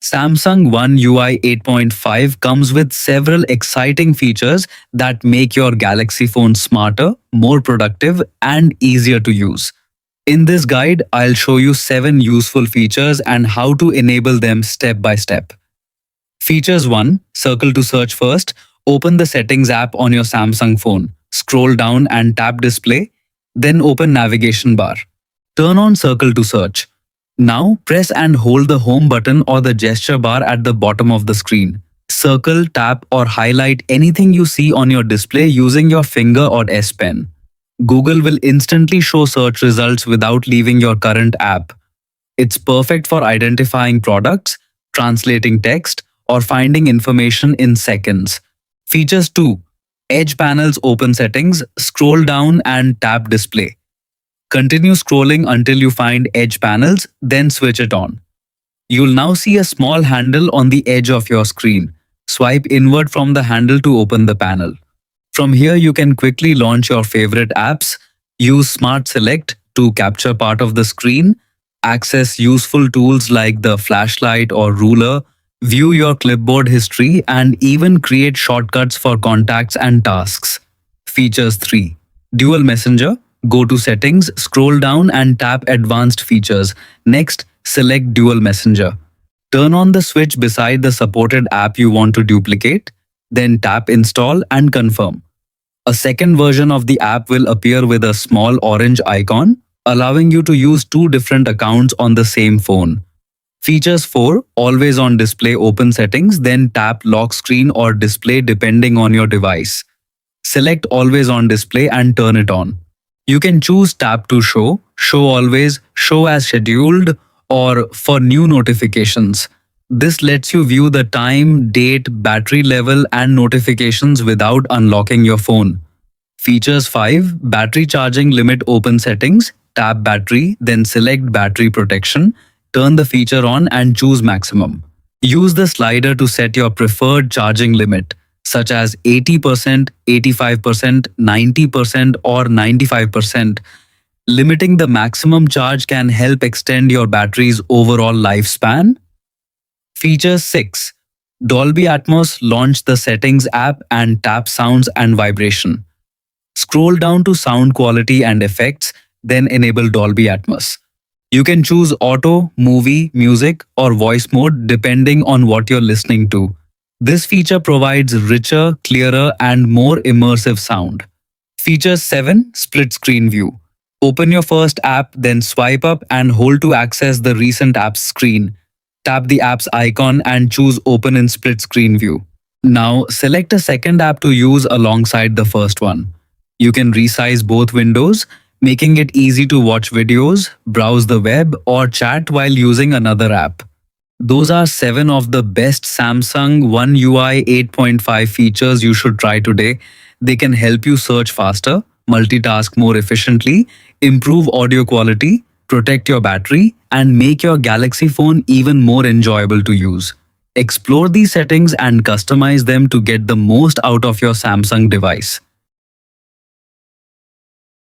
Samsung One UI 8.5 comes with several exciting features that make your Galaxy phone smarter, more productive, and easier to use. In this guide, I'll show you 7 useful features and how to enable them step by step. Features 1. Circle to search first. Open the Settings app on your Samsung phone. Scroll down and tap Display. Then open Navigation bar. Turn on Circle to search. Now press and hold the home button or the gesture bar at the bottom of the screen. Circle, tap or highlight anything you see on your display using your finger or S Pen. Google will instantly show search results without leaving your current app. It's perfect for identifying products, translating text, or finding information in seconds. Features 2. Edge panels open settings, scroll down and tap display. Continue scrolling until you find edge panels, then switch it on. You'll now see a small handle on the edge of your screen. Swipe inward from the handle to open the panel. From here, you can quickly launch your favorite apps, use Smart Select to capture part of the screen, access useful tools like the flashlight or ruler, view your clipboard history, and even create shortcuts for contacts and tasks. Features 3. Dual Messenger. Go to Settings, scroll down and tap Advanced Features. Next, select Dual Messenger. Turn on the switch beside the supported app you want to duplicate, then tap Install and confirm. A second version of the app will appear with a small orange icon, allowing you to use 2 different accounts on the same phone. Features 4. Always on display open settings, then tap lock screen or display depending on your device. Select Always on display and turn it on. You can choose tap to show, show always, show as scheduled, or for new notifications. This lets you view the time, date, battery level, and notifications without unlocking your phone. Features 5. Battery charging limit open settings. Tap battery, then select battery protection. Turn the feature on and choose maximum. Use the slider to set your preferred charging limit, such as 80%, 85%, 90%, or 95%. Limiting the maximum charge can help extend your battery's overall lifespan. Feature 6. Dolby Atmos. Launch the Settings app and tap Sounds and Vibration. Scroll down to Sound Quality and Effects, then enable Dolby Atmos. You can choose Auto, Movie, Music, or Voice mode depending on what you're listening to. This feature provides richer, clearer, and more immersive sound. Feature 7. Split Screen View. Open your first app, then swipe up and hold to access the recent app's screen. Tap the app's icon and choose Open in Split Screen View. Now, select a second app to use alongside the first one. You can resize both windows, making it easy to watch videos, browse the web, or chat while using another app. Those are 7 of the best Samsung One UI 8.5 features you should try today. They can help you search faster, multitask more efficiently, improve audio quality, protect your battery, and make your Galaxy phone even more enjoyable to use. Explore these settings and customize them to get the most out of your Samsung device.